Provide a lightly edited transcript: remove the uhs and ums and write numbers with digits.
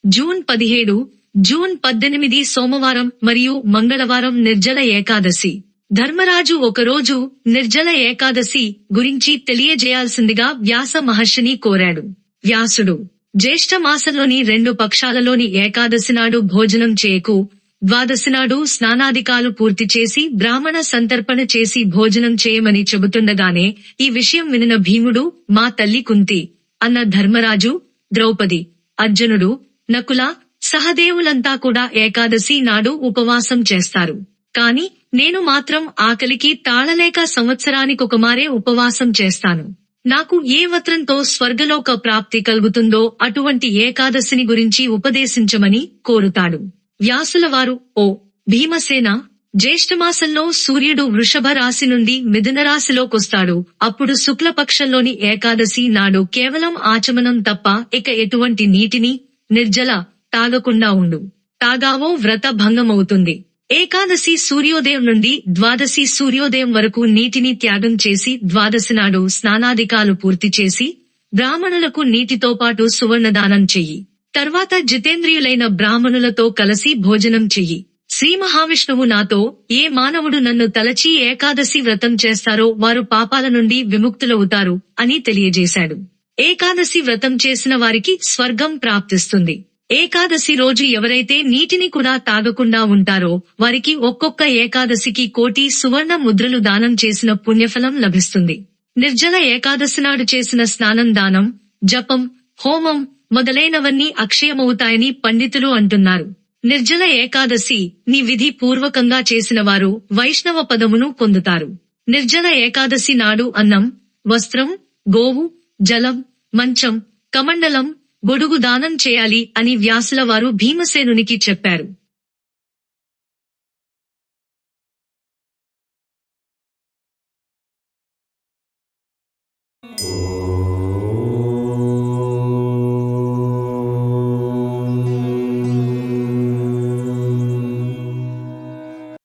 June 17, June 18 సోమవారం మరియు మంగళవారం నిర్జల ఏకాదశి. ధర్మరాజు ఒకరోజు నిర్జల ఏకాదశి గురించి తెలియజేయాల్సిందిగా వ్యాస మహర్షిని కోరాడు. వ్యాసుడు, జ్యేష్ఠ మాసంలోని 2 పక్షాలలోని ఏకాదశి నాడు భోజనం చేయకు, ద్వాదశినాడు స్నానాదికాలు పూర్తి చేసి బ్రాహ్మణ సంతర్పణ చేసి భోజనం చేయమని చెబుతుండగానే ఈ విషయం వినిన భీముడు, మా తల్లి కుంతి అన్న ధర్మరాజు, ద్రౌపది, అర్జునుడు, నకుల, సహదేవులంతా కూడా ఏకాదశి నాడు ఉపవాసం చేస్తారు. కాని నేను మాత్రం ఆకలికి తాళలేక సంవత్సరానికొకమారే ఉపవాసం చేస్తాను. నాకు ఏ వత్రంతో స్వర్గలోక ప్రాప్తి కలుగుతుందో అటువంటి ఏకాదశిని గురించి ఉపదేశించమని కోరుతాడు. వ్యాసులవారు, ఓ భీమసేన, జ్యేష్ఠమాసంలో సూర్యుడు వృషభ రాశి నుండి మిథున రాశిలోకొస్తాడు. అప్పుడు శుక్లపక్షంలోని ఏకాదశి నాడు కేవలం ఆచమనం తప్ప ఇక ఎటువంటి నీటిని, నిర్జల, తాగకుండా ఉండు. తాగావో వ్రత భంగమవుతుంది. ఏకాదశి సూర్యోదయం నుండి ద్వాదశి సూర్యోదయం వరకు నీటిని త్యాగం చేసి ద్వాదశి నాడు స్నానాదికాలు పూర్తి చేసి బ్రాహ్మణులకు నీటితో పాటు సువర్ణదానం చెయ్యి. తర్వాత జితేంద్రియులైన బ్రాహ్మణులతో కలిసి భోజనం చెయ్యి. శ్రీ మహావిష్ణువు నాతో, ఏ మానవుడు నన్ను తలచి ఏకాదశి వ్రతం చేస్తారో వారు పాపాల నుండి విముక్తులవుతారు అని తెలియజేశాడు. ఏకాదశి వ్రతం చేసిన వారికి స్వర్గం ప్రాప్తిస్తుంది. ఏకాదశి రోజు ఎవరైతే నీటిని కూడా తాగకుండా ఉంటారో వారికి ఒక్కొక్క ఏకాదశికి 1,000,000 సువర్ణ ముద్రలు దానం చేసిన పుణ్యఫలం లభిస్తుంది. నిర్జల ఏకాదశి నాడు చేసిన స్నానం, దానం, జపం, హోమం మొదలైనవన్నీ అక్షయమవుతాయని పండితులు అంటున్నారు. నిర్జల ఏకాదశి ని విధి పూర్వకంగా చేసిన వారు వైష్ణవ పదమును పొందుతారు. నిర్జల ఏకాదశి నాడు అన్నం, వస్త్రం, గోవు, జలం, మంచం, కమండలం, గొడుగు దానం చేయాలి అని వ్యాసుల వారు భీమసేనునికి చెప్పారు.